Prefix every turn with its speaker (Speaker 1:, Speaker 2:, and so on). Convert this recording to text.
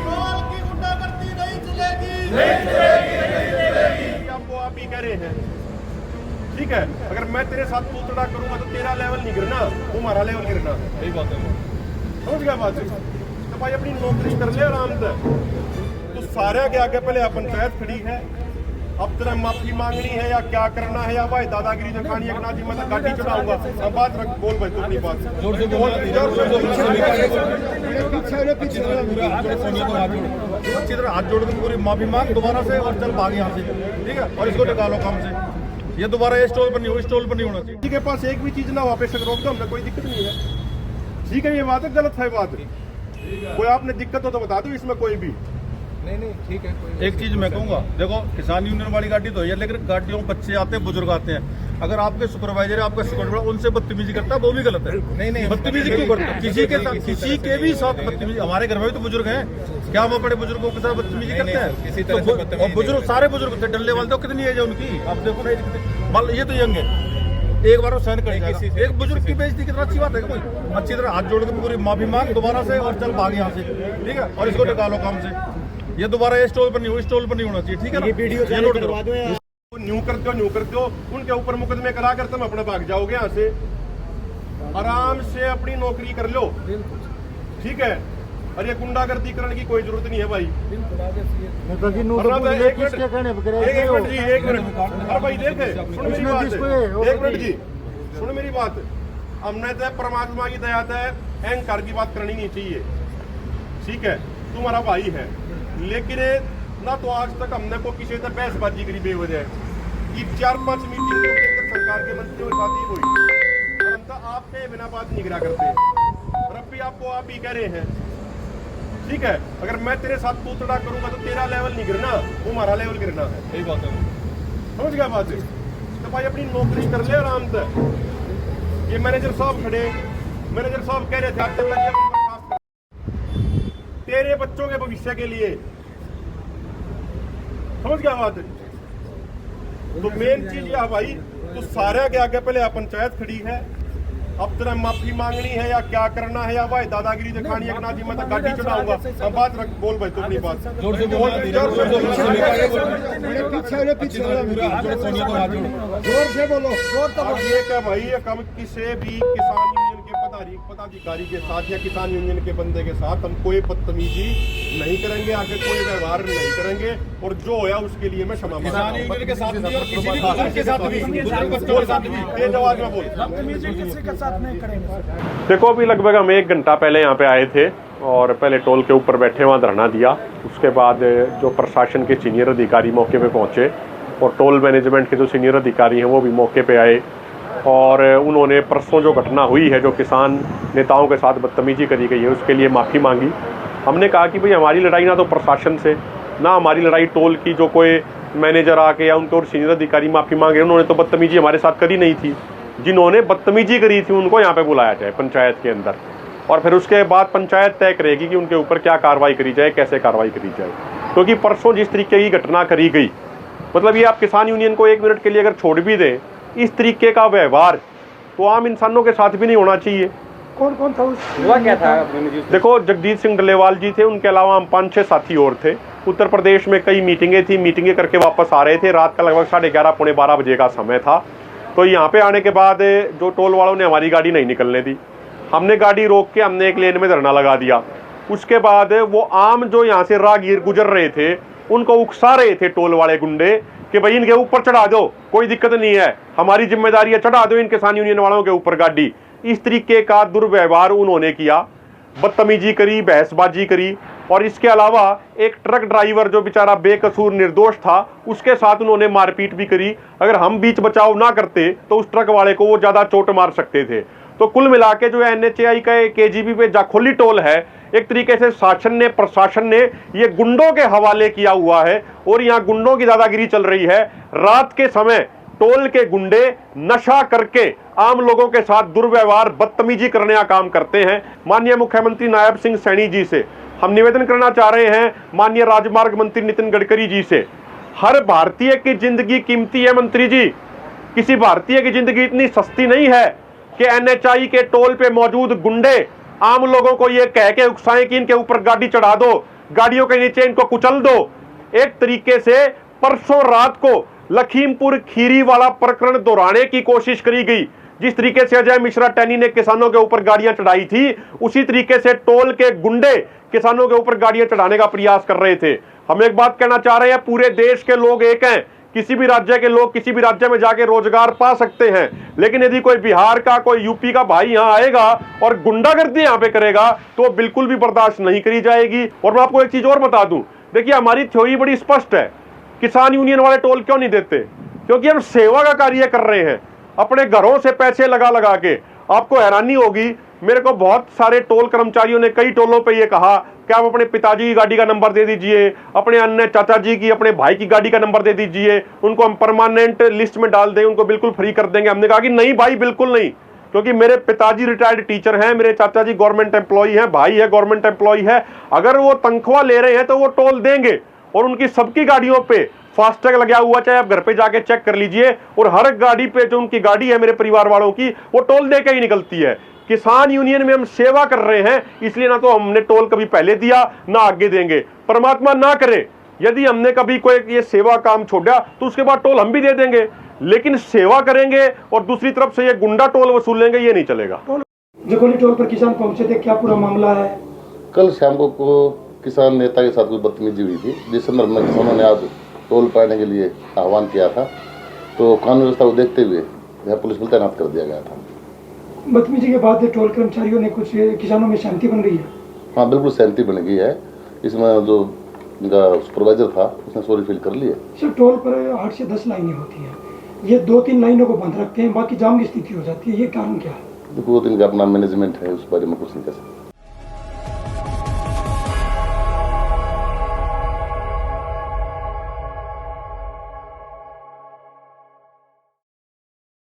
Speaker 1: Toll की गुंडागर्दी नहीं चलेगी।
Speaker 2: आपको आप ही कह रहे हैं, ठीक है। अगर मैं तेरे साथ पूतड़ा करूंगा तो तेरा लेवल नहीं गिरना, तुम्हारा लेवल गिरना है।
Speaker 3: सही बात है।
Speaker 2: समझ गया बात? तो भाई अपनी नौकरी कर ले आराम से। तो सारे के आगे पहले पंचायत खड़ी है, अब तेरा माफी मांगनी है या क्या करना है, या भाई दादागिरी दिखानी है जी मैं गाड़ी चढ़ाऊंगा। अब बात रख, बोल भाई तू अपनी बात
Speaker 3: जोर से बोल।
Speaker 2: अच्छी तरह हाथ जोड़ के पूरी माफी मांग दोबारा से और चल भाग यहाँ से, ठीक है। और इसको निकालो काम से, ये दोबारा ये स्टॉल पर नहीं हो, स्टॉल पर नहीं होना चाहिए। के पास एक भी चीज ना वापस रोक दो, हमने कोई दिक्कत नहीं है, ठीक है। ये बात है, गलत है बात, कोई आपने दिक्कत हो तो बता दो इसमें कोई भी
Speaker 3: नहीं ठीक है। एक चीज मैं कहूँगा, देखो किसान यूनियन वाली गाड़ी तो है, लेकिन गाड़ियों में बच्चे आते हैं, बुजुर्ग आते हैं। अगर आपके सुपरवाइजर है, आपका सुपरवाइजर उनसे बदतमीजी करता है, वो भी गलत है। नहीं बदतमीजी क्यों करता है? किसी के साथ, किसी के भी साथ बदतमीजी। हमारे घर में भी तो बुजुर्ग हैं, क्या हम अपने बुजुर्गों के साथ बदतमीजी करते हैं? और बुजुर्ग सारे बुजुर्ग थे, डल्ले वाले तो कितनी एज है उनकी, आप देखो ना, ये तो यंग है, एक बार वो सहन कर जाएगा। एक बुजुर्ग की बेइज्जती कितना अच्छी बात है? कोई अच्छी तरह हाथ जोड़ के पूरी माफी मांग दोबारा से और चल भाग यहाँ से, ठीक है। और इसको निकालो काम से, ये दोबारा ये स्टॉल पर नहीं हो, स्टॉल पर नहीं होना चाहिए, ठीक है ना। ये नोट करो, न्यू कर दो उनके ऊपर मुकदमे करा कर तुम अपना भाग जाओगे यहाँ से। आराम से अपनी नौकरी कर लो, ठीक है। और ये गुंडागर्दी करने की कोई जरूरत नहीं है भाई। एक मिनट अरे भाई देखे, सुन मेरी बात, एक मिनट जी सुन मेरी बात। हमने तो परमात्मा की दया है, अहंकार की बात करनी नहीं चाहिए, ठीक है। तुम्हारा भाई है, लेकिन ना तो आज तक हमने को किसी से बहसबाजी करी बेवजह। ये 4-5 मीटिंग सरकार के मंत्रियों के साथ ही हुई, और हम तो आपके बिना बात नहीं करा करते। और अब भी आपको आप ही कह रहे हैं, ठीक है। अगर मैं तेरे साथ पूतड़ा करूंगा तो तेरा लेवल नहीं गिरना, तुम्हारा लेवल गिरना है। सही बात है। समझ गया बात? तो भाई अपनी नौकरी कर ले आराम से। ये मैनेजर साहब खड़े, मैनेजर साहब कह रहे थे आप तेरे बच्चों के भविष्य के लिए, समझ गया बात? तो मेन चीज यह भाई, तो सारे के आगे पहले पंचायत खड़ी है, अब तेरा माफी मांगनी है या क्या करना है, या भाई दादागिरी दिखानी है जी मैं गाड़ी चढ़ाऊंगा। अब बात रख, बोल भाई तू अपनी बात जोर से बोल। ये क्या भाई, ये कम किसी भी किसान यूनियन के पदाधिकारी के साथ या किसान यूनियन के बंदे के साथ हम कोई बदतमीजी नहीं करेंगे, आगे कोई व्यवहार नहीं करेंगे, और जो होया उसके लिए मैं क्षमा मांगता हूं। देखो अभी लगभग हम 1 घंटा पहले यहाँ पे आए थे, और पहले टोल के ऊपर बैठे वहाँ धरना दिया। उसके बाद जो प्रशासन के सीनियर अधिकारी मौके पे पहुँचे, और टोल मैनेजमेंट के जो सीनियर अधिकारी हैं वो भी मौके पे आए, और उन्होंने परसों जो घटना हुई है, जो किसान नेताओं के साथ बदतमीजी करी गई है, उसके लिए माफ़ी मांगी। हमने कहा कि भाई हमारी लड़ाई ना तो प्रशासन से, ना हमारी लड़ाई टोल की जो कोई मैनेजर आके या उनके और सीनियर अधिकारी माफ़ी मांगे, उन्होंने तो बदतमीजी हमारे साथ करी नहीं थी। जिन्होंने बदतमीजी करी थी उनको यहाँ पे बुलाया जाए पंचायत के अंदर, और फिर उसके बाद पंचायत तय करेगी कि उनके ऊपर क्या कार्रवाई करी जाए, कैसे कार्रवाई करी जाए। क्योंकि परसों जिस तरीके की घटना करी गई, मतलब ये आप किसान यूनियन को 1 मिनट के लिए अगर छोड़ भी दें, इस तरीके का व्यवहार तो आम इंसानों के साथ भी नहीं होना चाहिए।
Speaker 4: कौन था हुआ क्या था?
Speaker 2: देखो जगदीश सिंह डल्लेवाल जी थे, उनके अलावा हम 5-6 साथी और थे। उत्तर प्रदेश में कई मीटिंगें थी, मीटिंगें करके वापस आ रहे थे। रात का लगभग 11:30 पौने 12 बजे का समय था। तो यहाँ पे आने के बाद जो टोल वालों ने हमारी गाड़ी नहीं निकलने दी, हमने गाड़ी रोक के हमने एक लेन में धरना लगा दिया। उसके बाद वो आम जो यहाँ से राहगीर गुजर रहे थे, उनको उकसा रहे थे टोल वाले गुंडे कि भाई इनके ऊपर चढ़ा दो, कोई दिक्कत नहीं है, हमारी जिम्मेदारी है, चढ़ा दो इन किसान यूनियन वालों के ऊपर गाड़ी। इस तरीके का दुर्व्यवहार उन्होंने किया, बदतमीजी करी, बहसबाजी करी। और इसके अलावा एक ट्रक ड्राइवर जो बेचारा बेकसूर निर्दोष था, उसके साथ उन्होंने मारपीट भी करी। अगर हम बीच बचाव ना करते तो उस ट्रक वाले को वो ज़्यादा चोट मार सकते थे। तो कुल मिला के जो NHAI का KGB पे जाखोली टोल है, एक तरीके से शासन ने, प्रशासन ने ये गुंडों के हवाले किया हुआ है, और यहाँ गुंडों की दादागिरी चल रही है। रात के समय टोल के गुंडे नशा करके आम लोगों के साथ दुर्व्यवहार, बदतमीजी करने का काम करते हैं। माननीय मुख्यमंत्री नायब सिंह सैनी जी से हम निवेदन करना चाह रहे हैं, माननीय राजमार्ग मंत्री नितिन गडकरी जी से, हर भारतीय की जिंदगी कीमती है मंत्री जी। किसी भारतीय की जिंदगी इतनी सस्ती नहीं है कि NHAI के टोल पे मौजूद गुंडे आम लोगों को ये कह के उकसाएं कि इनके ऊपर गाड़ी चढ़ा दो, गाड़ियों के नीचे इनको कुचल दो। एक तरीके से परसों रात को लखीमपुर खीरी वाला प्रकरण दोहराने की कोशिश करी गई। जिस तरीके से अजय मिश्रा टैनी ने किसानों के ऊपर गाड़ियां चढ़ाई थी, उसी तरीके से टोल के गुंडे किसानों के ऊपर गाड़ियां चढ़ाने का प्रयास कर रहे थे। हम एक बात कहना चाह रहे हैं, पूरे देश के लोग एक हैं। किसी भी राज्य के लोग किसी भी राज्य में जाके रोजगार पा सकते हैं, लेकिन यदि कोई बिहार का, कोई यूपी का भाई यहां आएगा और गुंडागर्दी यहां पे करेगा तो बिल्कुल भी बर्दाश्त नहीं करी जाएगी। और मैं आपको एक चीज और बता दूं, देखिए हमारी थ्योरी बड़ी स्पष्ट है। किसान यूनियन वाले टोल क्यों नहीं देते? क्योंकि हम सेवा का कार्य कर रहे हैं अपने घरों से पैसे लगा लगा के। आपको हैरानी होगी, मेरे को बहुत सारे टोल कर्मचारियों ने कई टोलों पे ये कहा कि आप अपने पिताजी की गाड़ी का नंबर दे दीजिए, अपने अन्य चाचा जी की, अपने भाई की गाड़ी का नंबर दे दीजिए, उनको हम परमानेंट लिस्ट में डाल दें, उनको बिल्कुल फ्री कर देंगे। हमने कहा कि नहीं भाई, बिल्कुल नहीं, क्योंकि मेरे पिताजी रिटायर्ड टीचर हैं, मेरे चाचा जी गवर्नमेंट एम्प्लॉय हैं, भाई है गवर्नमेंट एम्प्लॉय है। अगर वो तनख्वाह ले रहे हैं तो वो टोल देंगे, और उनकी सबकी गाड़ियों पे फास्टैग लगा हुआ, चाहे आप घर पे जाके चेक कर लीजिए। और हर गाड़ी पे जो उनकी गाड़ी है मेरे परिवार वालों की, वो टोल दे के ही निकलती है। किसान यूनियन में हम सेवा कर रहे हैं, इसलिए ना तो हमने टोल कभी पहले दिया ना आगे देंगे। परमात्मा ना करे यदि हमने कभी कोई ये सेवा काम छोड़ा तो उसके बाद टोल हम भी दे देंगे, लेकिन सेवा करेंगे और दूसरी तरफ से ये गुंडा टोल वसूलेंगे, ये नहीं चलेगा।
Speaker 4: जकोली टोल पर किसान पहुंचे थे, क्या पूरा मामला है?
Speaker 5: कल शाम को किसान नेता के साथ कोई बदतमीजी हुई थी, जिस संदर्भ में किसानों ने आज टोल पाने के लिए आह्वान किया था, तो कानून व्यवस्था को देखते हुए यहाँ पुलिस बल तैनात कर दिया गया था।
Speaker 4: बदतमीजी के बाद टोल कर्मचारियों ने कुछ किसानों में शांति बन गई है?
Speaker 5: हाँ बिल्कुल सहमति बन गई है। इसमें जो उनका सुपरवाइजर था उसने सॉरी फील कर लिया।
Speaker 4: सर, टोल पर 8 से 10 लाइनें होती हैं, ये 2-3 लाइनों को बंद रखते हैं, बाकी जाम की स्थिति हो जाती है, ये कारण क्या है?
Speaker 5: देखो, इनका अपना मैनेजमेंट है, उस बारे में कुछ नहीं कह सकते।